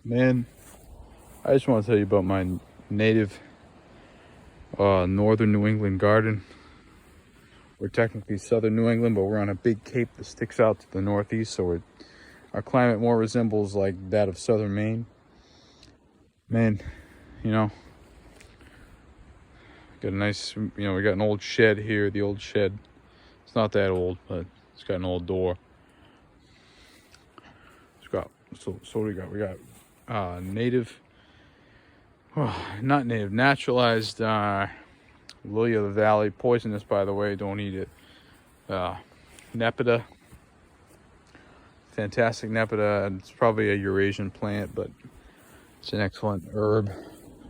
Man, I just want to tell you about my native northern New England garden. We're technically southern New England, but we're on a big cape that sticks out to the northeast, so our climate more resembles like that of southern Maine. Man, you know, got a nice, we got an old shed here. The old shed, it's not that old, but it's got an old door. It's got, so what do we got? We got native, not native, naturalized lily of the valley, poisonous by the way, don't eat it. Nepeta, fantastic Nepeta. It's probably a Eurasian plant, but it's an excellent herb.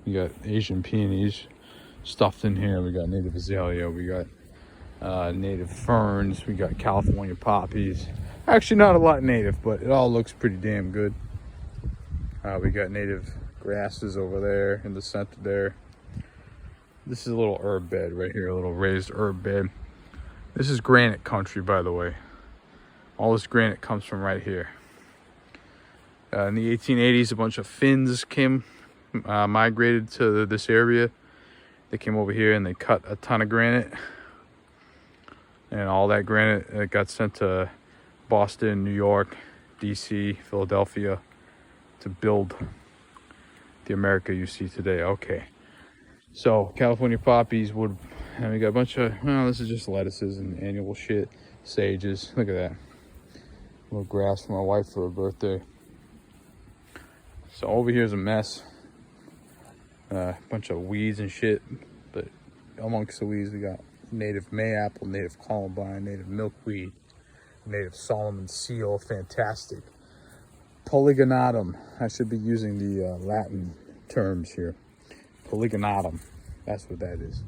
We got Asian peonies stuffed in here. We got native azalea. We got native ferns. We got California poppies. Actually, not a lot native, but it all looks pretty damn good. We got native grasses over there in the center there. This is a little herb bed right here, a little raised herb bed. This is granite country, by the way. All this granite comes from right here. In the 1880s, a bunch of Finns migrated to this area. They came over here and they cut a ton of granite. And all that granite got sent to Boston, New York, DC, Philadelphia to build the America you see today. Okay. So California poppies and we got a bunch of, this is just lettuces and annual shit, sages. Look at that. A little grass for my wife for her birthday. So over here is a mess. A bunch of weeds and shit. But amongst the weeds, we got native mayapple, native columbine, native milkweed, native Solomon seal, fantastic. Polygonatum. I should be using the Latin terms here. Polygonatum. That's what that is.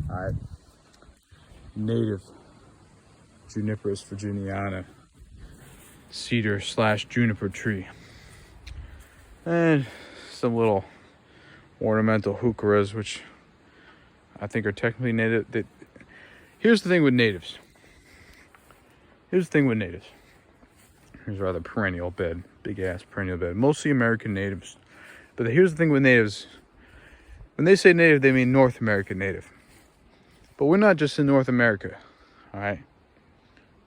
All right. Native Juniperus virginiana. Cedar/juniper tree. And some little ornamental heucheras, which I think are technically native. Here's the thing with natives. Here's rather perennial bed, big ass perennial bed. Mostly American natives. But here's the thing with natives. When they say native, they mean North American native. But we're not just in North America, all right?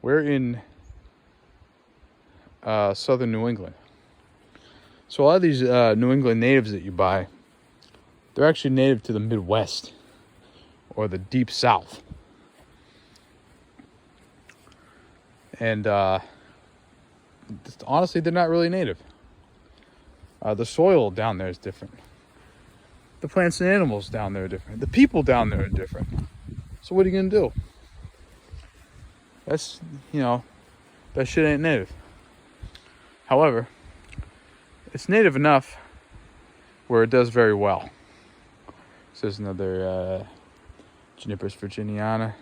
We're in southern New England. So a lot of these New England natives that you buy, they're actually native to the Midwest or the Deep South. And honestly, they're not really native. The soil down there is different. The plants and animals down there are different. The people down there are different. So what are you going to do? That's, that shit ain't native. However, it's native enough where it does very well. This is another Juniperus virginiana.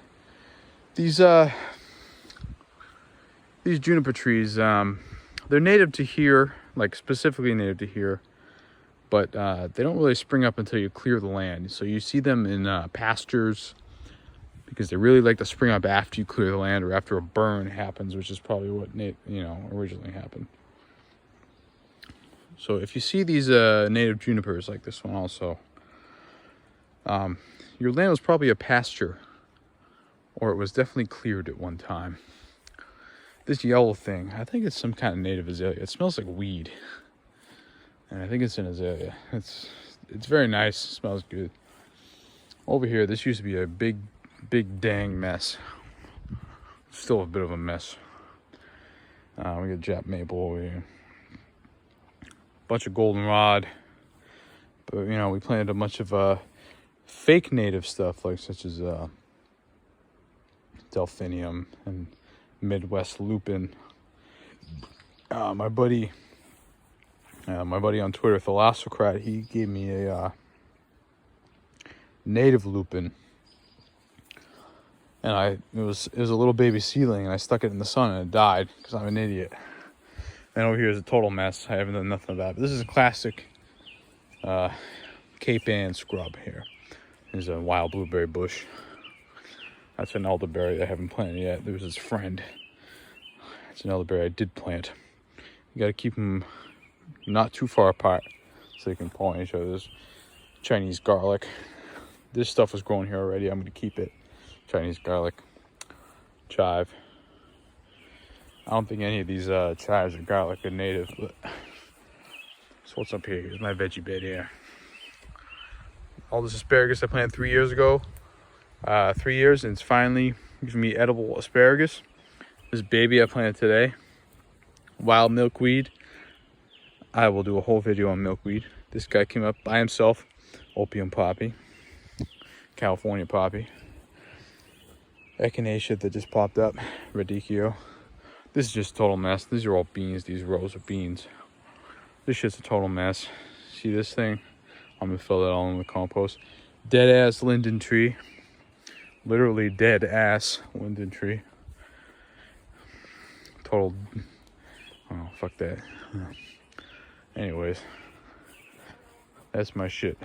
These juniper trees, they're native to here, like specifically native to here, but they don't really spring up until you clear the land. So you see them in pastures because they really like to spring up after you clear the land or after a burn happens, which is probably what originally happened. So if you see these native junipers like this one also, your land was probably a pasture, or it was definitely cleared at one time. This yellow thing, I think it's some kind of native azalea. It smells like weed, and I think it's an azalea. It's very nice. It smells good. Over here, this used to be a big dang mess. Still a bit of a mess. We got Jap maple over here. Bunch of goldenrod, but we planted a bunch of fake native stuff, like such as delphinium and Midwest lupin. My buddy on Twitter, Thalassocrat, he gave me a native lupin, and it was a little baby seedling, and I stuck it in the sun and it died because I'm an idiot. And over here is a total mess. I haven't done nothing about it. But this is a classic Cape Ann scrub here. There's a wild blueberry bush. That's an elderberry I haven't planted yet. There's his friend. It's an elderberry I did plant. You got to keep them not too far apart, so they can pollinate each other's. Chinese garlic. This stuff was growing here already. I'm gonna keep it. Chinese garlic, chive. I don't think any of these chives or garlic are native, but so what's up here? Here's my veggie bed here. All this asparagus I planted 3 years ago. 3 years, and it's finally giving me edible asparagus. This baby I planted today, wild milkweed. I will do a whole video on milkweed. This guy came up by himself. Opium poppy, California poppy. Echinacea that just popped up, radicchio. This is just a total mess. These are all beans. These rows of beans. This shit's a total mess. See this thing? I'm gonna fill that all in with compost. Dead ass linden tree. Literally dead ass linden tree. Total. Oh, fuck that. Anyways, that's my shit.